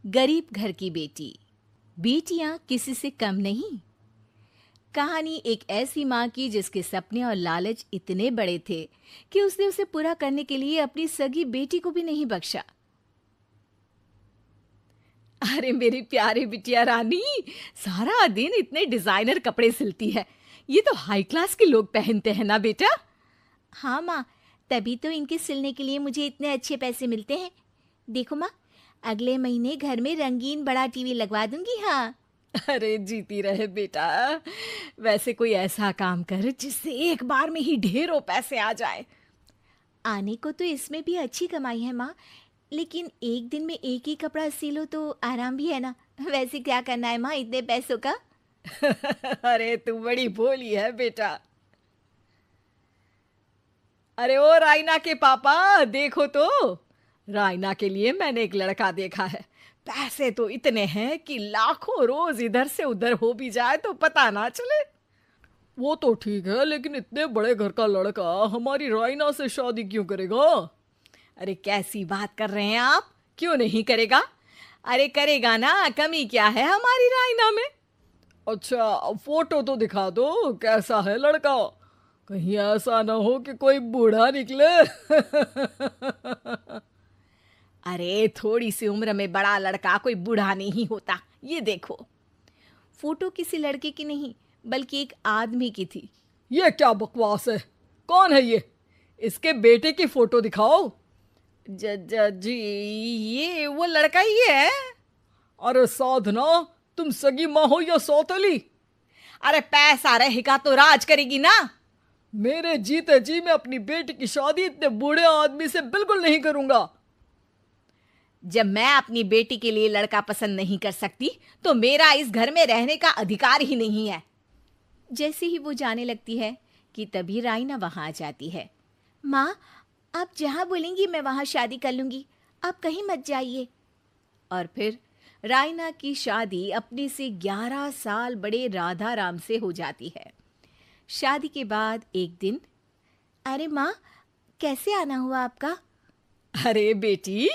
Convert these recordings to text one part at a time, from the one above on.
गरीब घर की बेटी, बेटियां किसी से कम नहीं। कहानी एक ऐसी माँ की जिसके सपने और लालच इतने बड़े थे कि उसने उसे पूरा करने के लिए अपनी सगी बेटी को भी नहीं बख्शा। अरे मेरी प्यारी बिटिया रानी, सारा दिन इतने डिजाइनर कपड़े सिलती है। ये तो हाई क्लास के लोग पहनते हैं ना बेटा। हाँ माँ, तभी तो इनके सिलने के लिए मुझे इतने अच्छे पैसे मिलते हैं। देखो माँ, अगले महीने घर में रंगीन बड़ा टीवी लगवा दूंगी। हाँ। अरे जीती रहे बेटा। वैसे कोई ऐसा काम कर जिससे एक बार में ही ढेरों पैसे आ जाए। आने को तो इसमें भी अच्छी कमाई है माँ, लेकिन एक दिन में एक ही कपड़ा सिलो तो आराम भी है ना। वैसे क्या करना है माँ इतने पैसों का? अरे तू बड़ी भोली है बेटा। अरे ओ रायना के पापा, देखो तो। रायना के लिए मैंने एक लड़का देखा है। पैसे तो इतने हैं कि लाखों रोज इधर से उधर हो भी जाए तो पता ना चले। वो तो ठीक है, लेकिन इतने बड़े घर का लड़का हमारी रायना से शादी क्यों करेगा? अरे कैसी बात कर रहे हैं आप? क्यों नहीं करेगा? अरे करेगा ना, कमी क्या है हमारी रायना में? अच्छा, फोटो तो दिखा दो, कैसा है लड़का? कहीं ऐसा ना हो कि कोई बूढ़ा निकले। अरे थोड़ी सी उम्र में बड़ा लड़का कोई बूढ़ा नहीं होता। ये देखो। फोटो किसी लड़के की नहीं, बल्कि एक आदमी की थी। ये क्या बकवास है? कौन है ये? इसके बेटे की फोटो दिखाओ। जी, ये वो लड़का ही है। अरे साधना, तुम सगी माँ हो या सौतेली? अरे पैसा रहेगा तो राज करेगी ना। मेरे जीते जी मैं अपनी बेटी की शादी इतने बूढ़े आदमी से बिल्कुल नहीं करूंगा। जब मैं अपनी बेटी के लिए लड़का पसंद नहीं कर सकती तो मेरा इस घर में रहने का अधिकार ही नहीं है। जैसे ही वो जाने लगती है कि तभी रायना वहां आ जाती है। माँ, आप जहां बोलेंगी मैं वहां शादी कर लूंगी, आप कहीं मत जाइए। और फिर रायना की शादी अपने से 11 साल बड़े राधा राम से हो जाती है। शादी के बाद एक दिन, अरे माँ, कैसे आना हुआ आपका? अरे बेटी,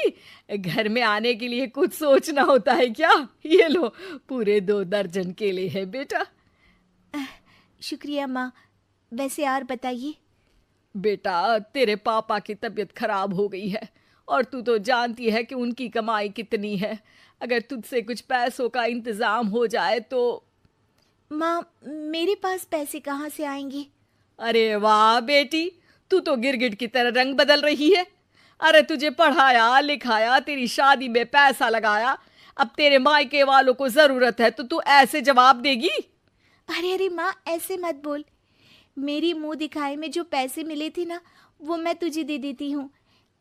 घर में आने के लिए कुछ सोचना होता है क्या? ये लो, पूरे 2 दर्जन केले हैं बेटा। शुक्रिया माँ। वैसे और बताइए। बेटा, तेरे पापा की तबीयत खराब हो गई है और तू तो जानती है कि उनकी कमाई कितनी है। अगर तुझसे कुछ पैसों का इंतजाम हो जाए तो। माँ, मेरे पास पैसे कहाँ से आएंगे? अरे वाह बेटी, तू तो गिरगिट की तरह रंग बदल रही है। अरे तुझे पढ़ाया लिखाया, तेरी शादी में पैसा लगाया, अब तेरे मायके वालों को जरूरत है तो तू ऐसे जवाब देगी? अरे अरे माँ, ऐसे मत बोल। मेरी मुंह दिखाए में जो पैसे मिले थे ना, वो मैं तुझे दे देती हूँ।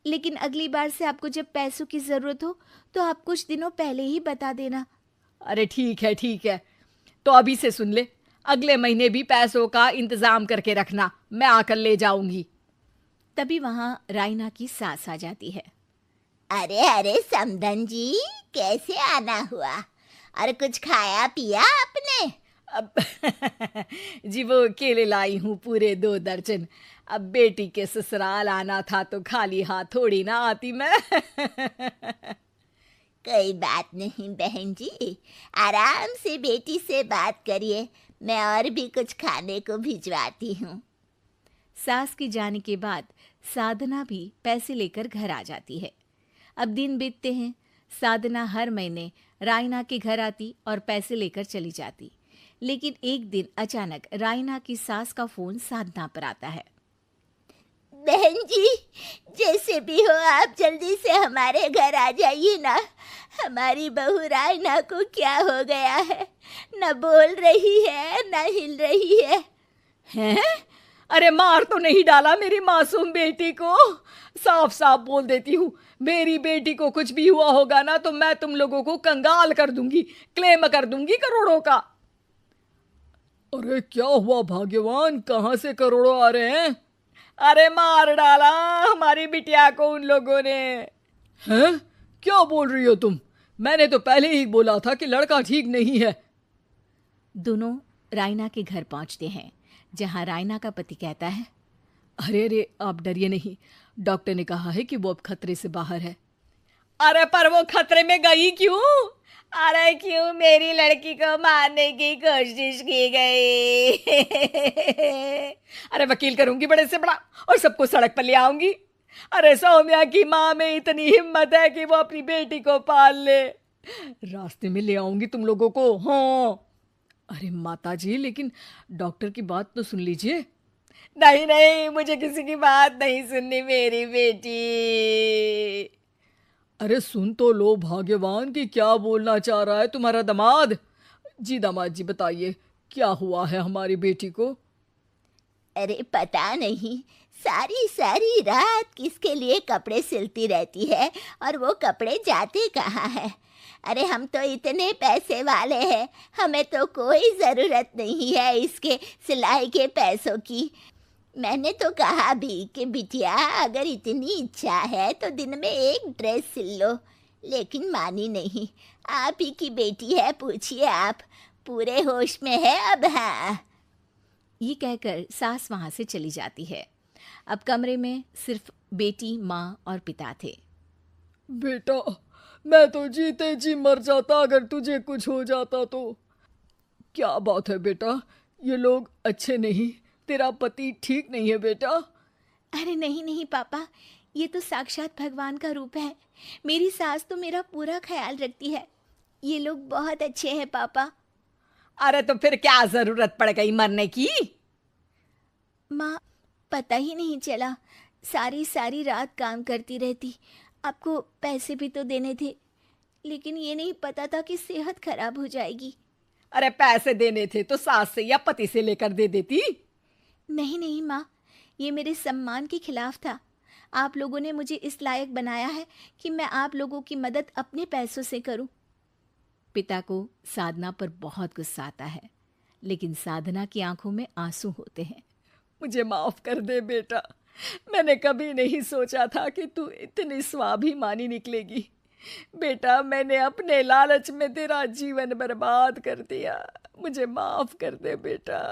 लेकिन अगली बार से आपको जब पैसों की जरूरत हो तो आप कुछ दिनों पहले ही बता देना। अरे ठीक है ठीक है, तो अभी से सुन ले, अगले महीने भी पैसों का इंतजाम करके रखना, मैं आकर ले जाऊंगी। तभी वहां रायना की सास आ जाती है। अरे अरे समधन जी, कैसे आना हुआ? और कुछ खाया पिया आपने? अब जी वो केले लाई हूँ पूरे 2 दर्जन। अब बेटी के ससुराल आना था तो खाली हाथ थोड़ी ना आती मैं। कोई बात नहीं बहन जी, आराम से बेटी से बात करिए, मैं और भी कुछ खाने को भिजवाती हूँ। सास के जाने के बाद साधना भी पैसे लेकर घर आ जाती है। अब दिन बीतते हैं। साधना हर महीने रायना के घर आती और पैसे लेकर चली जाती। लेकिन एक दिन अचानक रायना की सास का फोन साधना पर आता है। बहन जी, जैसे भी हो आप जल्दी से हमारे घर आ जाइए ना। हमारी बहू रायना को क्या हो गया है? न बोल रही है न हिल रही है। हैं? अरे मार तो नहीं डाला मेरी मासूम बेटी को? साफ साफ बोल देती हूँ, मेरी बेटी को कुछ भी हुआ होगा ना तो मैं तुम लोगों को कंगाल कर दूंगी, क्लेम कर दूंगी करोड़ों का। अरे क्या हुआ भाग्यवान, कहाँ से करोड़ों आ रहे हैं? अरे मार डाला हमारी बिटिया को उन लोगों ने। हैं? क्या बोल रही हो तुम? मैंने तो पहले ही बोला था कि लड़का ठीक नहीं है। दोनों रायना के घर पहुंचते हैं, जहां रायना का पति कहता है, अरे अरे आप डरिए नहीं, डॉक्टर ने कहा है कि वो अब खतरे से बाहर है। अरे पर वो खतरे में गई क्यों? अरे क्यों मेरी लड़की को मारने की कोशिश की गई? अरे वकील करूंगी बड़े से बड़ा और सबको सड़क पर ले आऊंगी। अरे सौम्या की माँ में इतनी हिम्मत है कि वो अपनी बेटी को पाल ले। रास्ते में ले आऊंगी तुम लोगों को। हाँ। अरे माता जी, लेकिन डॉक्टर की बात तो सुन लीजिए। नहीं नहीं, मुझे किसी की बात नहीं सुननी मेरी बेटी। अरे सुन तो लो भाग्यवान कि क्या बोलना चाह रहा है तुम्हारा दामाद। जी दामाद जी, बताइए क्या हुआ है हमारी बेटी को? अरे पता नहीं, सारी सारी रात किसके लिए कपड़े सिलती रहती है और वो कपड़े जाते कहाँ हैं। अरे हम तो इतने पैसे वाले हैं, हमें तो कोई ज़रूरत नहीं है इसके सिलाई के पैसों की। मैंने तो कहा भी कि बिटिया अगर इतनी इच्छा है तो दिन में एक ड्रेस सिल लो, लेकिन मानी नहीं। आप ही की बेटी है, पूछिए आप, पूरे होश में है अब। हाँ। ये कहकर सास वहां से चली जाती है। अब कमरे में सिर्फ बेटी, माँ और पिता थे। बेटा, मैं तो जीते जी मर जाता अगर तुझे कुछ हो जाता तो। क्या बात है बेटा, ये लोग अच्छे नहीं, तेरा पति ठीक नहीं है बेटा? अरे नहीं नहीं पापा, ये तो साक्षात भगवान का रूप है। मेरी सास तो मेरा पूरा ख्याल रखती है। ये लोग बहुत अच्छे हैं पापा। अरे तो फिर क्या जरूरत पड़ गई मरने की? माँ, पता ही नहीं चला, सारी सारी रात काम करती रहती। आपको पैसे भी तो देने थे, लेकिन ये नहीं पता था कि सेहत खराब हो जाएगी। अरे पैसे देने थे तो सास से या पति से लेकर दे देती। नहीं नहीं माँ, ये मेरे सम्मान के खिलाफ था। आप लोगों ने मुझे इस लायक बनाया है कि मैं आप लोगों की मदद अपने पैसों से करूं। पिता को साधना पर बहुत गुस्सा आता है, लेकिन साधना की आंखों में आंसू होते हैं। मुझे माफ कर दे बेटा, मैंने कभी नहीं सोचा था कि तू इतनी स्वाभिमानी निकलेगी। बेटा, मैंने अपने लालच में तेरा जीवन बर्बाद कर दिया, मुझे माफ कर दे बेटा।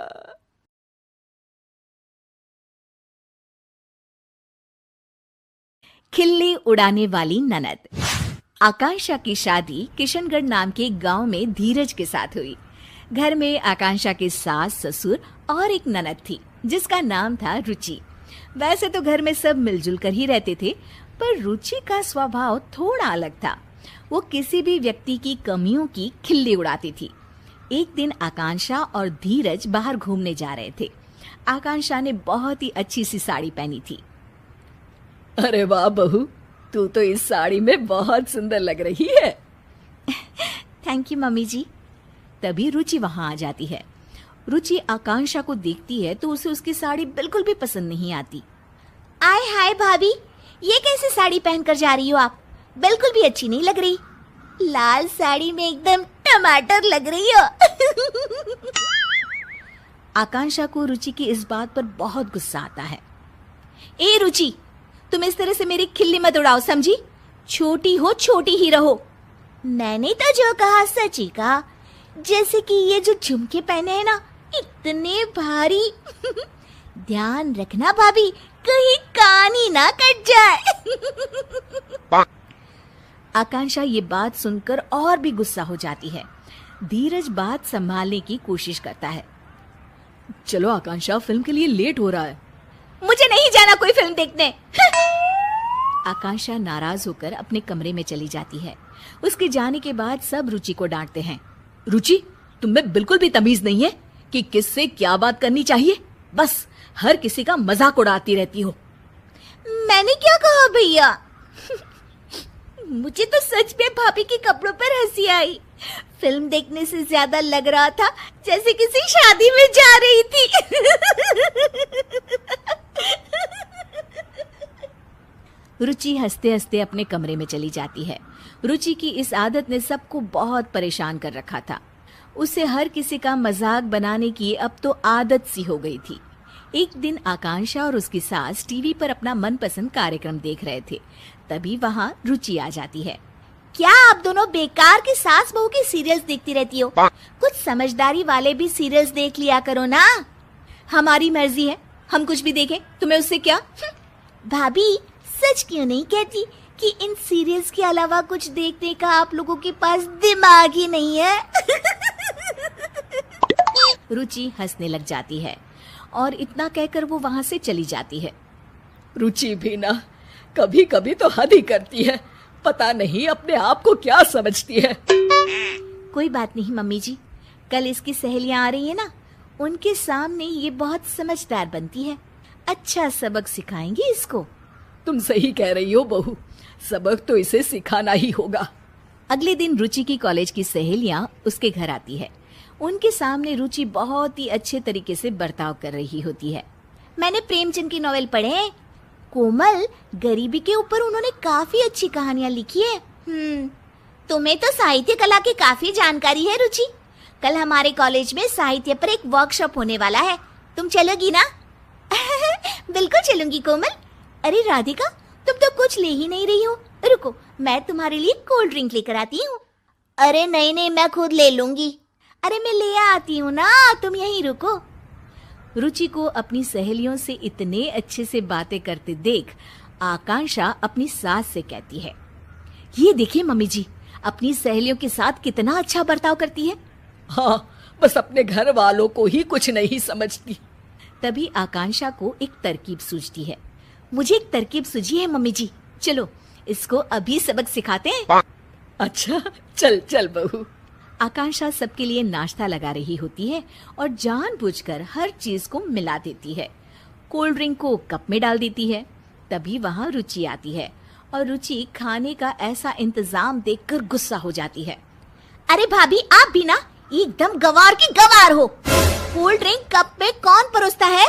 खिल्ली उड़ाने वाली ननद। आकांक्षा की शादी किशनगढ़ नाम के गांव में धीरज के साथ हुई। घर में आकांक्षा के सास, ससुर और एक ननद थी जिसका नाम था रुचि। वैसे तो घर में सब मिलजुल कर ही रहते थे, पर रुचि का स्वभाव थोड़ा अलग था। वो किसी भी व्यक्ति की कमियों की खिल्ली उड़ाती थी। एक दिन आकांक्षा और धीरज बाहर घूमने जा रहे थे। आकांक्षा ने बहुत ही अच्छी सी साड़ी पहनी थी। अरे वाह बहू, तू तो इस साड़ी में बहुत सुंदर लग रही है। थैंक यू मम्मी जी। तभी रुचि वहां आ जाती है। रुचि आकांक्षा को देखती है तो उसे उसकी साड़ी बिल्कुल भी पसंद नहीं आती। आय हाय भाभी, ये कैसे साड़ी पहनकर जा रही हो आप? बिल्कुल भी अच्छी नहीं लग रही। लाल साड़ी में एकदम टमाटर लग रही हो। आकांक्षा को रुचि की इस बात पर बहुत गुस्सा आता है। ए रुचि, तुम इस तरह से मेरी खिल्ली मत उड़ाओ, समझी? छोटी हो छोटी ही रहो। मैंने तो जो कहा सच ही कहा। जैसे कि ये जो झुमके पहने हैं ना, इतने भारी। ध्यान रखना भाभी, कहीं कान ही ना कट जाए। आकांक्षा ये बात सुनकर और भी गुस्सा हो जाती है। धीरज बात संभालने की कोशिश करता है। चलो आकांक्षा, फिल्म के लिए लेट हो रहा है। मुझे नहीं जाना कोई फिल्म देखने। आकांक्षा नाराज होकर अपने कमरे में चली जाती है। उसके जाने के बाद सब रुचि को डांटते हैं। रुचि, तुम्हें बिल्कुल भी तमीज नहीं है कि किससे क्या बात करनी चाहिए। बस हर किसी का मजाक उड़ाती रहती हो। मैंने क्या कहा भैया? मुझे तो सच में भाभी के कपड़ों पर हंसी आई। फिल्म देखने से ज्यादा लग रहा था जैसे किसी शादी में जा रही थी। रुचि हंसते हंसते अपने कमरे में चली जाती है। रुचि की इस आदत ने सबको बहुत परेशान कर रखा था। उसे हर किसी का मजाक बनाने की अब तो आदत सी हो गई थी। एक दिन आकांक्षा और उसकी सास टीवी पर अपना मनपसंद कार्यक्रम देख रहे थे। तभी वहाँ रुचि आ जाती है। क्या आप दोनों बेकार के सास बहू के सीरियल्स देखती रहती हो? कुछ समझदारी वाले भी सीरियल्स देख लिया करो ना। हमारी मर्जी है, हम कुछ भी देखें, तुम्हें उससे क्या? भाभी, सच क्यों नहीं कहती कि इन सीरियल्स के अलावा कुछ देखने का आप लोगों के पास दिमाग ही नहीं है। रुचि हंसने लग जाती है और इतना कहकर वो वहां से चली जाती है। रुचि भी ना कभी कभी तो हद ही करती है, पता नहीं अपने आप को क्या समझती है। कोई बात नहीं मम्मी जी, कल इसकी सहेलियां आ रही है ना, उनके सामने ये बहुत समझदार बनती है, अच्छा सबक सिखाएंगी इसको। तुम सही कह रही हो बहू, सबक तो इसे सिखाना ही होगा। अगले दिन रुचि की कॉलेज की सहेलियां उसके घर आती है। उनके सामने रुचि बहुत ही अच्छे तरीके से बर्ताव कर रही होती है। मैंने प्रेमचंद की नॉवेल पढ़े हैं कोमल, गरीबी के ऊपर उन्होंने काफी अच्छी कहानियां लिखी है। तुम्हें तो साहित्य कला की काफी जानकारी है रुचि। कल हमारे कॉलेज में साहित्य पर एक वर्कशॉप होने वाला है, तुम चलोगी ना? बिल्कुल चलूंगी कोमल। अरे राधिका, तुम तो कुछ ले ही नहीं रही हो, रुको मैं तुम्हारे लिए कोल्ड ड्रिंक लेकर आती हूँ। अरे नहीं, मैं खुद ले लूंगी। अरे मैं ले आती हूँ ना, तुम यहीं रुको। रुचि को अपनी सहेलियों से इतने अच्छे से बातें करते देख आकांक्षा अपनी सास से कहती है, ये देखिए मम्मी जी, अपनी सहेलियों के साथ कितना अच्छा बर्ताव करती है। हाँ, बस अपने घर वालों को ही कुछ नहीं समझती। तभी आकांक्षा को एक तरकीब सूझती है। मुझे एक तरकीब सूझी है मम्मी जी, चलो इसको अभी सबक सिखाते हैं। अच्छा चल चल बहू। आकांक्षा सबके लिए नाश्ता लगा रही होती है और जानबूझकर हर चीज को मिला देती है। कोल्ड ड्रिंक को कप में डाल देती है। तभी वहाँ रुचि आती है और रुचि खाने का ऐसा इंतजाम देखकर गुस्सा हो जाती है। अरे भाभी, आप भी ना एकदम गवार की गवार हो। कोल्ड ड्रिंक कप में कौन परोसता है?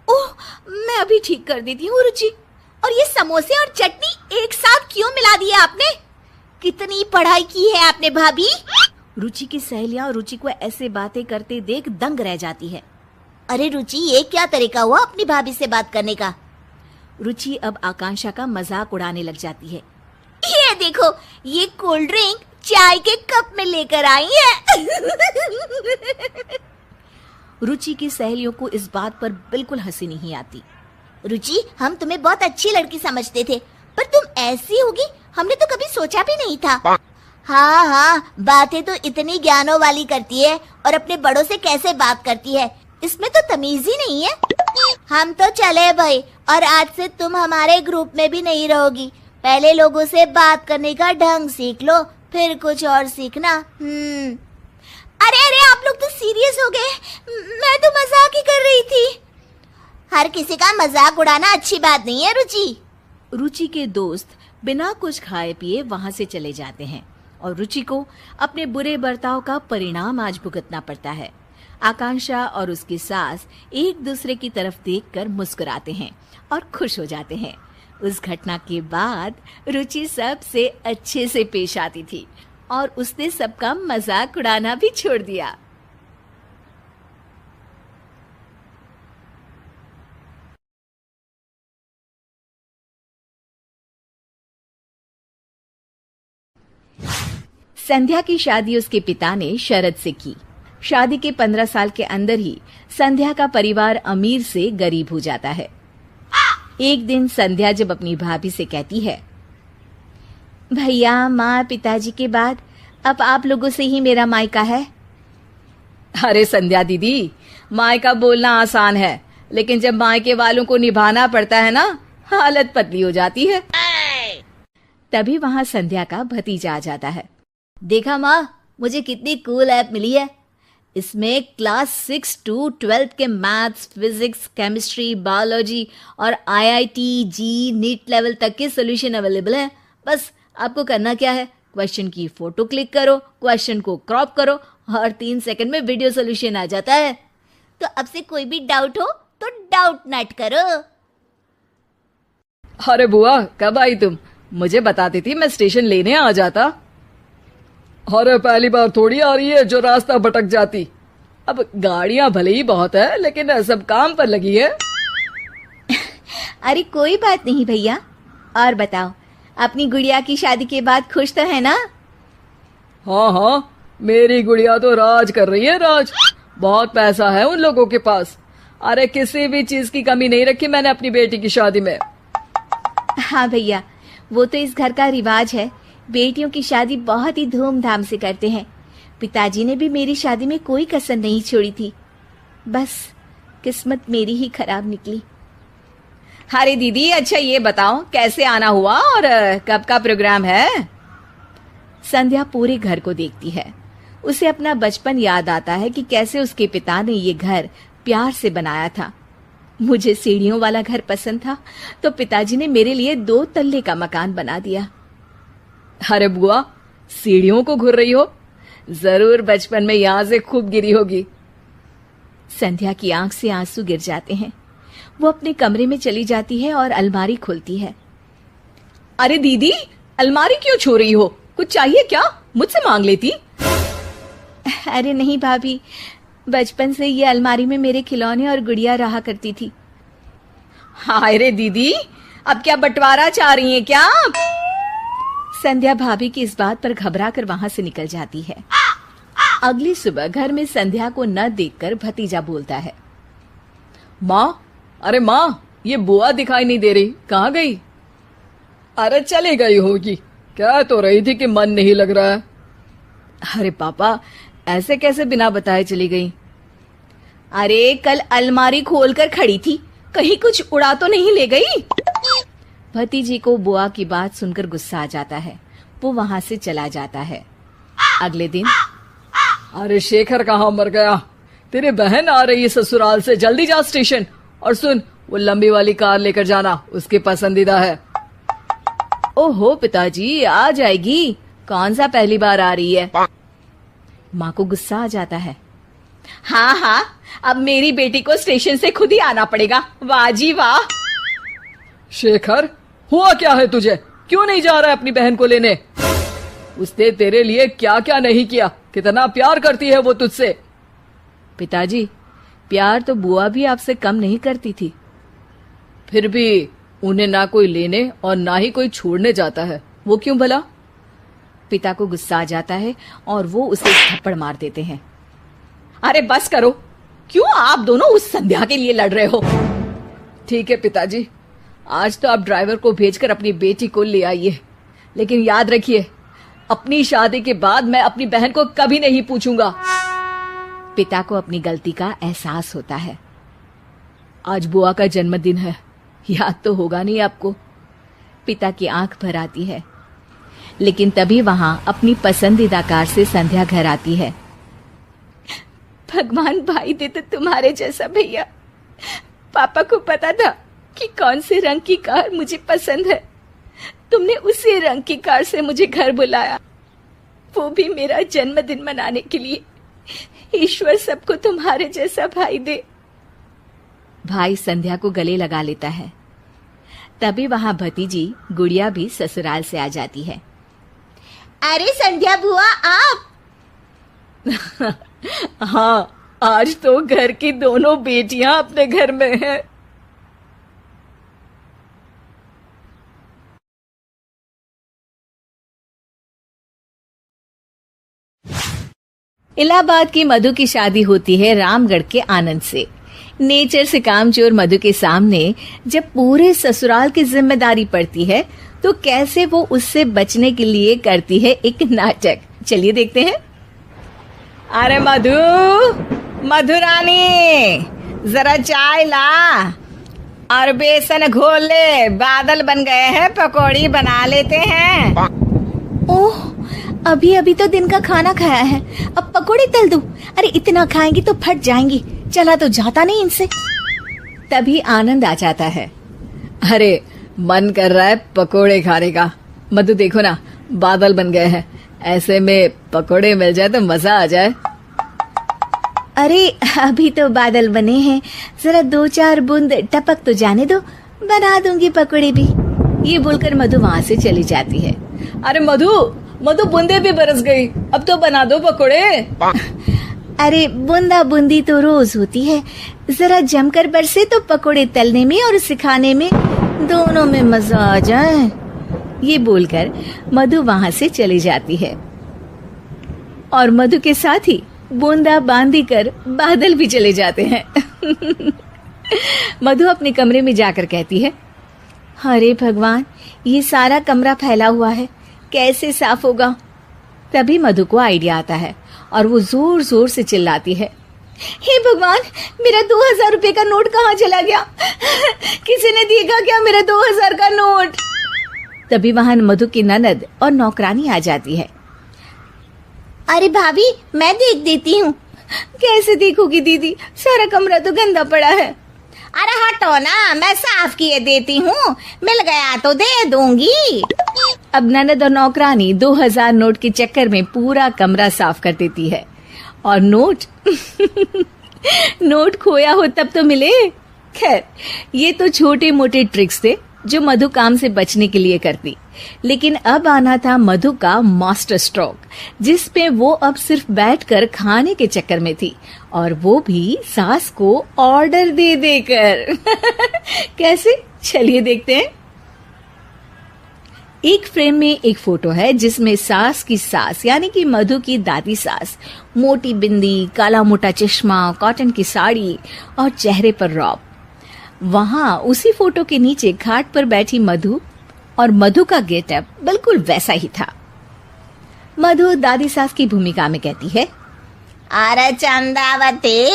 ओह, मैं अभी ठीक कर देती हूँ रुचि। और ये समोसे और चटनी एक साथ क्यों मिला दिया आपने? कितनी पढ़ाई की है आपने भाभी? रुचि की सहेलियां रुचि को ऐसे बातें करते देख दंग रह जाती है। अरे रुचि, ये क्या तरीका हुआ अपनी भाभी से बात करने का? रुचि अब आकांक्षा का मजाक उड़ाने लग जाती है। ये देखो, ये कोल्ड ड्रिंक चाय के कप में लेकर आई है। रुचि की सहेलियों को इस बात पर बिल्कुल हंसी नहीं आती। रुचि, हम तुम्हें बहुत अच्छी लड़की समझते थे, पर तुम ऐसी होगी हमने तो कभी सोचा भी नहीं था। हाँ, बातें तो इतनी ज्ञानों वाली करती है और अपने बड़ों से कैसे बात करती है, इसमें तो तमीज ही नहीं है। हम तो चले भाई, और आज से तुम हमारे ग्रुप में भी नहीं रहोगी। पहले लोगों से बात करने का ढंग सीख लो, फिर कुछ और सीखना। अरे आप लोग तो सीरियस हो गए, मैं तो मजाक ही कर रही थी। हर किसी का मजाक उड़ाना अच्छी बात नहीं है रुचि। रुचि के दोस्त बिना कुछ खाए पिए वहां से चले जाते हैं और रुचि को अपने बुरे बर्ताव का परिणाम आज भुगतना पड़ता है। आकांक्षा और उसकी सास एक दूसरे की तरफ देखकर मुस्कुराते हैं और खुश हो जाते हैं। उस घटना के बाद रुचि सबसे अच्छे से पेश आती थी और उसने सबका मजाक उड़ाना भी छोड़ दिया। संध्या की शादी उसके पिता ने शरद से की। शादी के 15 साल के अंदर ही संध्या का परिवार अमीर से गरीब हो जाता है। एक दिन संध्या जब अपनी भाभी से कहती है, भैया माँ पिताजी के बाद अब आप लोगों से ही मेरा मायका है। अरे संध्या दीदी, मायका बोलना आसान है, लेकिन जब मायके वालों को निभाना पड़ता है ना, हालत पतली हो जाती है। तभी वहाँ संध्या का भतीजा आ जाता है। देखा माँ, मुझे कितनी कूल ऐप मिली है। इसमें क्लास 6 to 12 के मैथ्स, फिजिक्स, केमिस्ट्री, बायोलॉजी और IIT, जी, नीट लेवल तक के सॉल्यूशन अवेलेबल हैं। बस आपको करना क्या है, क्वेश्चन की फोटो क्लिक करो, क्वेश्चन को क्रॉप करो और 3 सेकंड में वीडियो सॉल्यूशन आ जाता है। तो अब से कोई भी डाउट हो तो डाउट नट करो। अरे बुआ, कब आई तुम? मुझे बताती थी, मैं स्टेशन लेने आ जाता। अरे पहली बार थोड़ी आ रही है जो रास्ता भटक जाती। अब गाड़ियां भले ही बहुत है, लेकिन सब काम पर लगी है। अरे कोई बात नहीं भैया। और बताओ, अपनी गुड़िया की शादी के बाद खुश तो है ना? हाँ, मेरी गुड़िया तो राज कर रही है, राज। बहुत पैसा है उन लोगों के पास। अरे किसी भी चीज की कमी नहीं रखी मैंने अपनी बेटी की शादी में। हाँ भैया, वो तो इस घर का रिवाज है। बेटियों की शादी बहुत ही धूमधाम से करते हैं। पिताजी ने भी मेरी शादी में कोई कसर नहीं छोड़ी थी। बस किस्मत मेरी ही खराब निकली। अरे दीदी, अच्छा ये बताओ कैसे आना हुआ और कब का प्रोग्राम है? संध्या पूरे घर को देखती है। उसे अपना बचपन याद आता है कि कैसे उसके पिता ने ये घर प्यार से बनाया था। मुझे सीढ़ियों वाला घर पसंद था तो पिताजी ने मेरे लिए 2 तल्ले का मकान बना दिया। अरे बुआ, सीढ़ियों को घूर रही हो? जरूर बचपन में यहां से खूब गिरी होगी। संध्या की आंख से आंसू गिर जाते हैं। वो अपने कमरे में चली जाती है और अलमारी खोलती है। अरे दीदी, अलमारी क्यों छू रही हो? कुछ चाहिए क्या? मुझसे मांग लेती। अरे नहीं भाभी, बचपन से ये अलमारी में मेरे खिलौने और गुड़िया रहा करती थी। हाय रे दीदी, अब क्या बंटवारा चाह रही हैं क्या? संध्या भाभी की इस बात पर घबरा कर वहां से निकल जाती है। अगली सुबह घर में संध्या को न देखकर भतीजा बोलता है, माँ, अरे माँ, ये बुआ दिखाई नहीं दे रही, कहाँ गई? अरे चली गई होगी, कह तो रही थी कि मन नहीं लग रहा है। अरे पापा, ऐसे कैसे बिना बताए चली गई? अरे कल अलमारी खोलकर खड़ी थी, कहीं कुछ उड़ा तो नहीं ले गई? भतीजी को बुआ की बात सुनकर गुस्सा आ जाता है। वो वहां से चला जाता है। अगले दिन, अरे शेखर कहाँ मर गया? तेरी बहन आ रही है ससुराल से, जल्दी जा स्टेशन और सुन, वो लंबी वाली कार लेकर जाना, उसकी पसंदीदा है। ओहो पिताजी, आ जाएगी, कौन सा पहली बार आ रही है? माँ को गुस्सा आ जाता है। हाँ हाँ, अब मेरी बेटी को स्टेशन से खुद ही आना पड़ेगा। वाह जी वाह। शेखर, हुआ क्या है तुझे? क्यों नहीं जा रहा है अपनी बहन को लेने? उसने तेरे लिए क्या क्या नहीं किया, कितना प्यार करती है वो तुझसे। पिताजी, प्यार तो बुआ भी आपसे कम नहीं करती थी। फिर भी उन्हें ना कोई लेने और ना ही कोई छोड़ने जाता है, वो क्यों भला? पिता को गुस्सा आ जाता है और वो उसे थप्पड़ मार देते हैं। अरे बस करो, क्यों आप दोनों उस संध्या के लिए लड़ रहे हो? ठीक है पिताजी, आज तो आप ड्राइवर को भेजकर अपनी बेटी को ले आइए, लेकिन याद रखिए, अपनी शादी के बाद मैं अपनी बहन को कभी नहीं पूछूंगा। पिता को अपनी गलती का एहसास होता है। आज बुआ का जन्मदिन है, याद तो होगा नहीं आपको? पिता की आंख भर आती है। लेकिन तभी वहां अपनी पसंदीदा कार से संध्या घर आती है। भगवान भाई दे तो तुम्हारे जैसा भैया। पापा को पता था कि कौन से रंग की कार मुझे पसंद है। तुमने उसी रंग की कार से मुझे घर बुलाया, वो भी मेरा जन्मदिन मनाने के लिए। ईश्वर सबको तुम्हारे जैसा भाई दे। भाई संध्या को गले लगा लेता है। तभी वहां भतीजी गुड़िया भी ससुराल से आ जाती है। अरे संध्या बुआ, आप? हाँ, आज तो घर की दोनों बेटियां अपने घर में हैं। इलाहाबाद की मधु की शादी होती है रामगढ़ के आनंद से। नेचर से कामचोर मधु के सामने जब पूरे ससुराल की जिम्मेदारी पड़ती है तो कैसे वो उससे बचने के लिए करती है एक नाटक। चलिए देखते हैं। अरे मधु, मधुरानी, जरा चाय ला और बेसन घोल ले, बादल बन गए हैं, पकौड़ी बना लेते हैं। ओह, अभी अभी तो दिन का खाना खाया है, अब पकौड़ी तल दूं? अरे इतना खाएंगी तो फट जाएंगी, चला तो जाता नहीं इनसे। तभी आनंद आ जाता है। अरे मन कर रहा है पकोड़े खाने का। मधु देखो ना, बादल बन गए हैं, ऐसे में पकोड़े मिल जाए तो मजा आ जाए। अरे अभी तो बादल बने हैं, जरा 2-4 बूंद टपक तो जाने दो, बना दूंगी पकोड़े भी। ये बोलकर मधु वहाँ से चली जाती है। अरे मधु, मधु बूंदे भी बरस गई, अब तो बना दो पकोड़े। अरे बूंदा बूंदी तो रोज होती है, जरा जमकर बरसे तो पकोड़े तलने में और सिखाने में दोनों में मजा आ जाए। ये बोलकर मधु वहां से चली जाती है और मधु के साथ ही बूंदा बांदी कर बादल भी चले जाते हैं। मधु अपने कमरे में जाकर कहती है, अरे भगवान, ये सारा कमरा फैला हुआ है, कैसे साफ होगा। तभी मधु को आइडिया आता है और वो जोर जोर से चिल्लाती है, हे भगवान, मेरा 2000 रुपए का नोट कहाँ चला गया? किसी ने देखा क्या मेरा 2000 का नोट? तभी वहां मधु की ननद और नौकरानी आ जाती है। अरे भाभी, मैं देख देती हूँ। कैसे देखोगी दीदी, सारा कमरा तो गंदा पड़ा है। अरे हटो ना, मैं साफ किए देती हूँ, मिल गया तो दे दूंगी। अब ननद और नौकरानी 2000 नोट के चक्कर में पूरा कमरा साफ कर देती है और नोट नोट खोया हो तब तो मिले। खैर, ये तो छोटे मोटे ट्रिक्स थे जो मधु काम से बचने के लिए करती, लेकिन अब आना था मधु का मास्टर स्ट्रोक, जिस पे वो अब सिर्फ बैठकर खाने के चक्कर में थी, और वो भी सास को ऑर्डर दे देकर। कैसे, चलिए देखते हैं। एक फ्रेम में एक फोटो है जिसमें सास की सास यानी कि मधु की दादी सास, मोटी बिंदी, काला मोटा चश्मा, कॉटन की साड़ी और चेहरे पर रौब। वहां उसी फोटो के नीचे खाट पर बैठी मधु, और मधु का गेटअप बिल्कुल वैसा ही था। मधु दादी सास की भूमिका में कहती है, अरे चंदावती,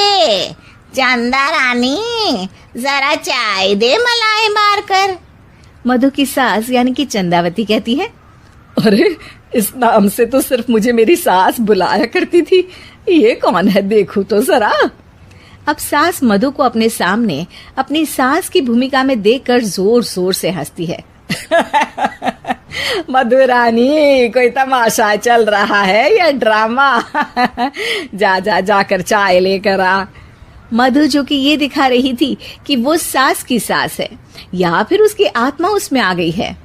चंदा रानी, जरा चाय दे मलाई मार कर। मधु की सास यानी कि चंदावती कहती है, अरे, इस नाम से तो सिर्फ मुझे मेरी सास बुलाया करती थी, ये कौन है देखूं तो जरा। अब सास मधु को अपने सामने अपनी सास की भूमिका में देखकर जोर जोर से हंसती है। मधुरानी, कोई तमाशा चल रहा है या ड्रामा? जाकर चाय लेकर आ। मधु, जो कि ये दिखा रही थी कि वो सास की सास है या फिर उसकी आत्मा उसमें आ गई है,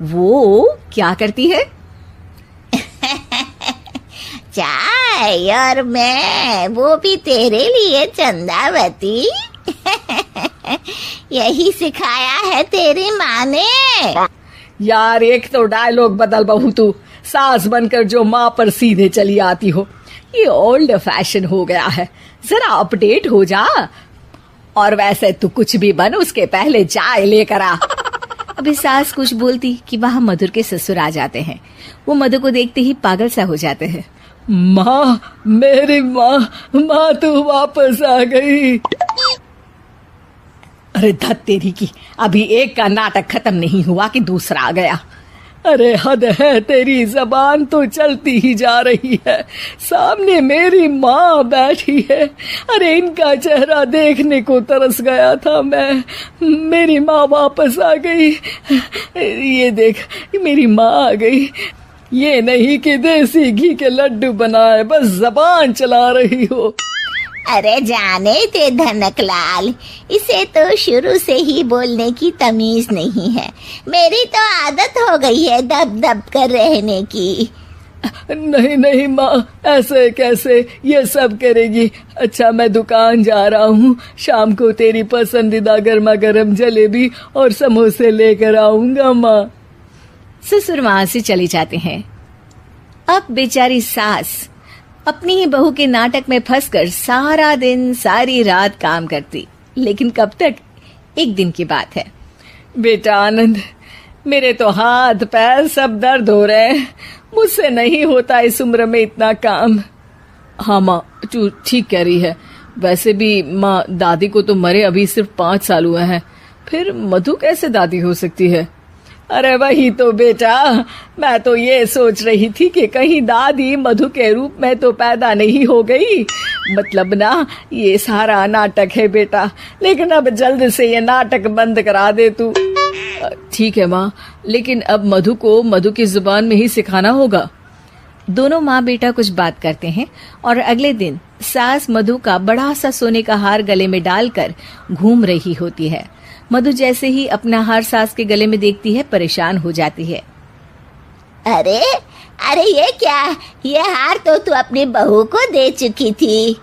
वो क्या करती है? चाय, और मैं वो भी तेरे लिए चंदावती। यही सिखाया है तेरी माँ ने। यार, एक तो डायलॉग बदल बहू, तू सास बनकर जो माँ पर सीधे चली आती हो, ये ओल्ड फैशन हो गया है, जरा अपडेट हो जा। और वैसे तू कुछ भी बन, उसके पहले चाय लेकर आ। अभी सास कुछ बोलती कि वहां मधुर के ससुर आ जाते हैं। वो मधु को देखते ही पागल सा हो जाते हैं। माँ, मेरी माँ तू वापस आ गई। अरे धत तेरी की, अभी एक का नाटक खत्म नहीं हुआ कि दूसरा आ गया। अरे हद है, तेरी जबान तो चलती ही जा रही है, सामने मेरी माँ बैठी है। अरे इनका चेहरा देखने को तरस गया था मैं। मेरी माँ वापस आ गई। ये देख, मेरी माँ आ गई। ये नहीं कि देसी घी के लड्डू बनाए बस जबान चला रही हो। अरे जाने ते धनकलाल, इसे तो शुरू से ही बोलने की तमीज नहीं है। मेरी तो आदत हो गई है दब दब कर रहने की। नहीं माँ, ऐसे कैसे, ये सब करेगी। अच्छा, मैं दुकान जा रहा हूँ, शाम को तेरी पसंदीदा गर्मा गर्म जलेबी और समोसे लेकर आऊंगा माँ। ससुर वहां से चले जाते हैं। अब बेचारी सास अपनी ही बहू के नाटक में फंसकर सारा दिन सारी रात काम करती, लेकिन कब तक? एक दिन की बात है। बेटा आनंद, मेरे तो हाथ पैर सब दर्द हो रहे हैं, मुझसे नहीं होता इस उम्र में इतना काम। हाँ माँ, तू ठीक कह रही है। वैसे भी माँ, दादी को तो मरे अभी सिर्फ 5 साल हुए हैं, फिर मधु कैसे दादी हो सकती है? अरे वही तो बेटा, मैं तो ये सोच रही थी कि कहीं दादी मधु के रूप में तो पैदा नहीं हो गई। मतलब ना, ये सारा नाटक है बेटा, लेकिन अब जल्द से ये नाटक बंद करा दे तू। ठीक है माँ, लेकिन अब मधु को मधु की जुबान में ही सिखाना होगा। दोनों माँ बेटा कुछ बात करते हैं और अगले दिन सास मधु का बड़ा सा सोने का हार गले में डालकर घूम रही होती है। मधु जैसे ही अपना हार सास के गले में देखती है, परेशान हो जाती है। अरे अरे, ये क्या? ये हार तो तू अपनी बहू को दे चुकी थी।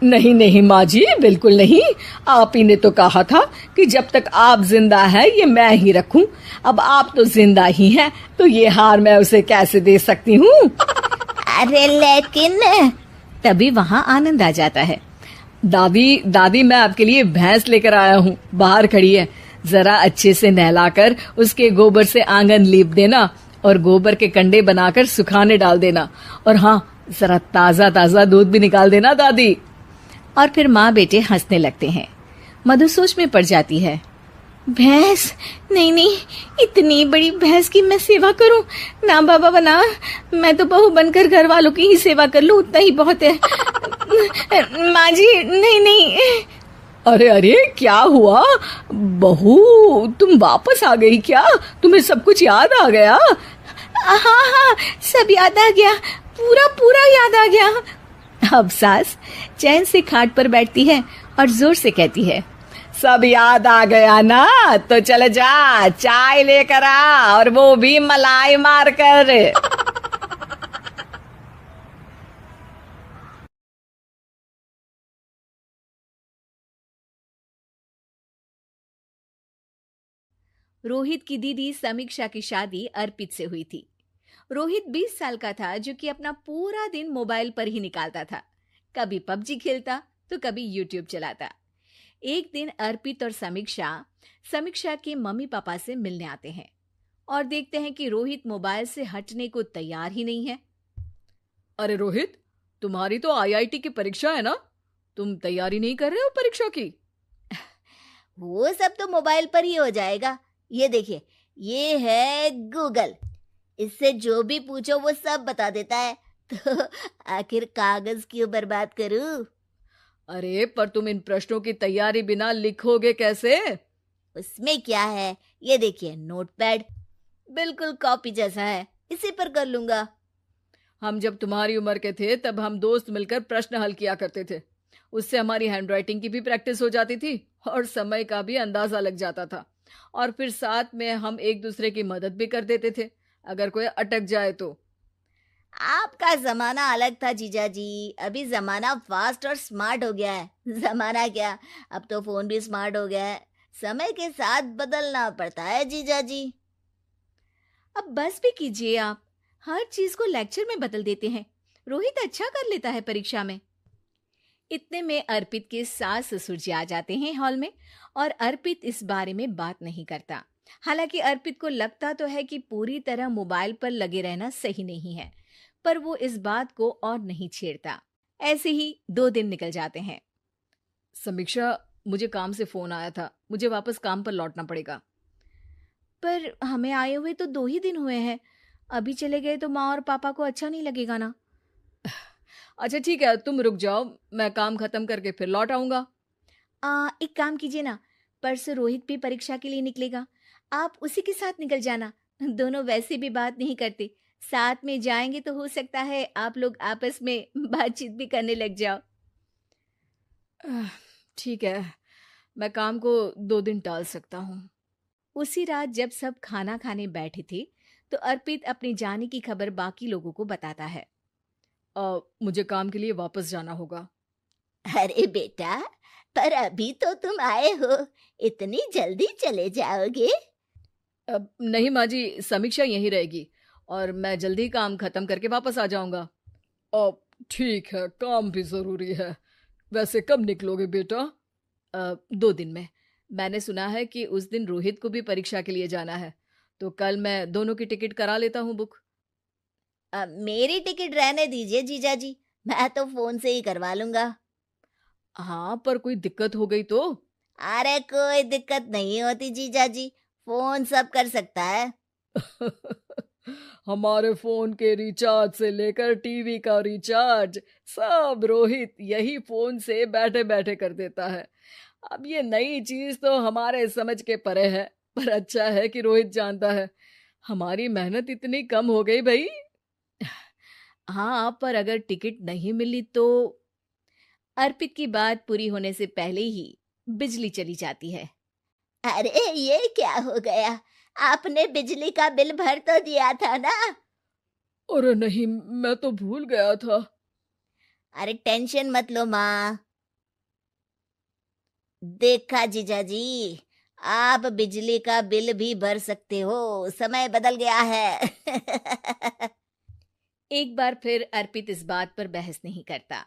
नहीं माँ जी, बिल्कुल नहीं। आप ही ने तो कहा था कि जब तक आप जिंदा हैं ये मैं ही रखूं। अब आप तो जिंदा ही हैं, तो ये हार मैं उसे कैसे दे सकती हूँ? अरे लेकिन तभी वहाँ आनंद आ जाता है। दादी, मैं आपके लिए भैंस लेकर आया हूँ, बाहर खड़ी है, जरा अच्छे से नहलाकर उसके गोबर से आंगन लीप देना और गोबर के कंडे बनाकर सुखाने डाल देना। और हाँ, जरा ताजा ताजा दूध भी निकाल देना दादी। और फिर माँ बेटे हंसने लगते हैं। मधु सोच में पड़ जाती है। भैंस? नहीं नहीं, इतनी बड़ी भैंस की मैं सेवा करूं? ना बाबा बना, मैं तो बहू बनकर घर वालों की ही सेवा कर लूं, उतना ही बहुत है। माँ जी, नहीं नहीं। अरे अरे, क्या हुआ बहू, तुम वापस आ गई क्या? तुम्हें सब कुछ याद आ गया? हाँ हाँ, सब याद आ गया, पूरा पूरा याद आ गया। अब सास चैन से खाट पर बैठती है और जोर से कहती है, सब याद आ गया ना? तो चल जा, चाय लेकर आ, और वो भी मलाई मार कर। रोहित की दीदी समीक्षा की शादी अर्पित से हुई थी। रोहित 20 साल का था, जो कि अपना पूरा दिन मोबाइल पर ही निकालता था। कभी पबजी खेलता तो कभी यूट्यूब चलाता। एक दिन अर्पित और समीक्षा के मम्मी पापा से मिलने आते हैं और देखते हैं कि रोहित मोबाइल से हटने को तैयार ही नहीं है। अरे रोहित, तुम्हारी तो आईआईटी की परीक्षा है ना? तुम तैयारी नहीं कर रहे हो परीक्षा की? वो सब तो मोबाइल पर ही हो जाएगा। ये देखिए, ये है गूगल, इससे जो भी पूछो वो सब बता देता है। तो आखिर कागज क्यों बर्बाद करूं? अरे पर तुम इन प्रश्नों की तैयारी बिना लिखोगे कैसे? उसमें क्या है, ये देखिए नोटपैड, बिल्कुल कॉपी जैसा है, इसी पर कर लूंगा। हम जब तुम्हारी उम्र के थे तब हम दोस्त मिलकर प्रश्न हल किया करते थे। उससे हमारी हैंडराइटिंग की भी प्रैक्टिस हो जाती थी और समय का भी अंदाजा लग जाता था। और फिर साथ में हम एक दूसरे की मदद भी कर देते थे अगर कोई अटक जाए तो। आपका जमाना अलग था जीजा जी, अभी जमाना फास्ट और स्मार्ट हो गया है। जमाना क्या, अब तो फोन भी स्मार्ट हो गया है। समय के साथ बदलना पड़ता है जीजा जी। अब बस भी कीजिए, आप हर चीज को लेक्चर में बदल देते हैं। रोहित अच्छा कर लेता है परीक्षा में। इतने में अर्पित के सास ससुर जी आ जाते हैं हॉल में और अर्पित इस बारे में बात नहीं करता। हालांकि अर्पित को लगता तो है कि पूरी तरह मोबाइल पर लगे रहना सही नहीं है, पर वो इस बात को और नहीं छेड़ता। ऐसे ही 2 दिन निकल जाते हैं। समीक्षा, मुझे काम से फोन आया था, मुझे वापस काम पर लौटना पड़ेगा। पर हमें आए हुए तो 2 ही दिन हुए हैं, अभी चले गए तो माँ और पापा को अच्छा नहीं लगेगा ना। अच्छा ठीक है, तुम रुक जाओ, मैं काम खत्म करके फिर लौट आऊंगा। एक काम कीजिए ना, परसों रोहित भी परीक्षा के लिए निकलेगा, आप उसी के साथ निकल जाना। दोनों वैसे भी बात नहीं करते, साथ में जाएंगे तो हो सकता है आप लोग आपस में बातचीत भी करने लग जाओ। ठीक है, मैं काम को 2 दिन टाल सकता हूँ। उसी रात जब सब खाना खाने बैठे थे तो अर्पित अपने जाने की खबर बाकी लोगों को बताता है। मुझे काम के लिए वापस जाना होगा। अरे बेटा, पर अभी तो तुम आए हो, इतनी जल्दी चले जाओगे? नहीं माँ जी, समीक्षा यहीं रहेगी और मैं जल्दी काम खत्म करके वापस आ जाऊंगा। ठीक है, काम भी जरूरी है। वैसे कब निकलोगे बेटा? 2 दिन में। मैंने सुना है कि उस दिन रोहित को भी परीक्षा के लिए जाना है, तो कल मैं दोनों की टिकट करा लेता हूँ बुक। मेरी टिकट रहने दीजिए जीजा जी, मैं तो फोन से ही करवा लूंगा। हाँ, पर कोई दिक्कत हो गई तो? अरे कोई दिक्कत नहीं होती जीजा जी, फोन सब कर सकता है। हमारे फोन के रिचार्ज से लेकर टीवी का रिचार्ज सब रोहित यही फोन से बैठे बैठे कर देता है। अब ये नई चीज तो हमारे समझ के परे है, पर अच्छा है कि रोहित जानता है। हमारी मेहनत इतनी कम हो गई भाई। हाँ, पर अगर टिकट नहीं मिली तो? अर्पित की बात पूरी होने से पहले ही बिजली चली जाती है। अरे ये क्या हो गया, आपने बिजली का बिल भर तो दिया था ना? अरे नहीं, मैं तो भूल गया था। अरे टेंशन मत लो माँ। देखा जीजा जी, आप बिजली का बिल भी भर सकते हो, समय बदल गया है। एक बार फिर अर्पित इस बात पर बहस नहीं करता।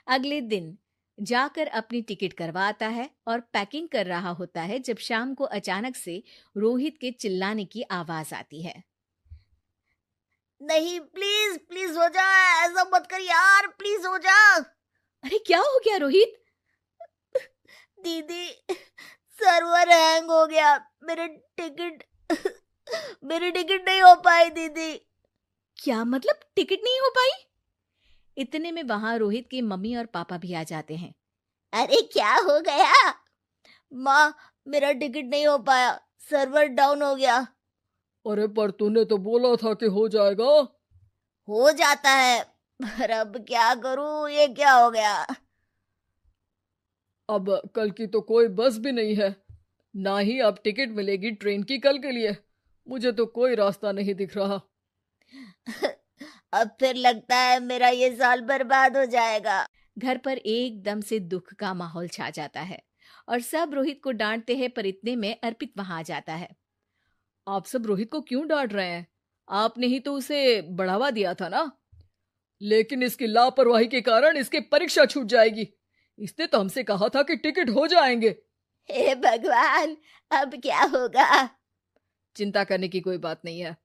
अगले दिन जाकर अपनी टिकट करवाता है और पैकिंग कर रहा होता है जब शाम को अचानक से रोहित के चिल्लाने की आवाज आती है। नहीं, प्लीज प्लीज हो जा, ऐसा मत कर यार, प्लीज हो जा। अरे क्या हो गया रोहित? दीदी, सर्वर हैंग हो गया, मेरी टिकट नहीं हो पाई दीदी। क्या मतलब टिकट नहीं हो पाई? इतने में वहां रोहित के मम्मी और पापा भी आ जाते हैं। अरे क्या हो गया? माँ, मेरा टिकट नहीं हो पाया, सर्वर डाउन हो गया। अरे पर तूने तो बोला था कि हो जाएगा। हो जाता है, पर अब क्या करूं, ये क्या हो गया? अब कल की तो कोई बस भी नहीं है, ना ही अब टिकट मिलेगी ट्रेन की कल के लिए। मुझे तो कोई रास्ता नहीं दिख रहा। अब फिर लगता है मेरा ये साल बर्बाद हो जाएगा। घर पर एकदम से दुख का माहौल छा जाता है और सब रोहित को डांटते हैं, पर इतने में अर्पित वहां आ जाता है। आप सब रोहित को क्यों डांट रहे हैं? आपने ही तो उसे बढ़ावा दिया था ना। लेकिन इसकी लापरवाही के कारण इसकी परीक्षा छूट जाएगी। इसने तो हमसे कहा था कि टिकट हो जाएंगे। हे भगवान, अब क्या होगा? चिंता करने की कोई बात नहीं है,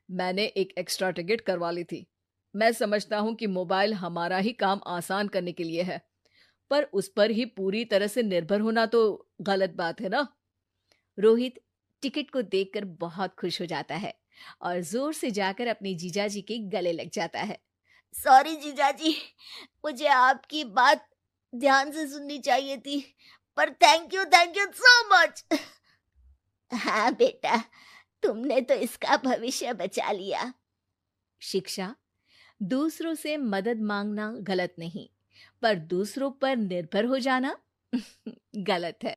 मैंने एक एक्स्ट्रा टिकट करवा ली थी। मैं समझता हूं कि मोबाइल हमारा ही काम आसान करने के लिए है, पर उस पर ही पूरी तरह से निर्भर होना तो गलत बात है ना। रोहित टिकट को देखकर बहुत खुश हो जाता है और जोर से जाकर अपने जीजाजी के गले लग जाता है। सॉरी जीजाजी, मुझे आपकी बात ध्यान से सुननी चाहिए थी, पर थैंक यू सो मच। हाँ बेटा, तुमने तो इसका भविष्य बचा लिया। शिक्षा, दूसरों से मदद मांगना गलत नहीं, पर दूसरों पर निर्भर हो जाना गलत है।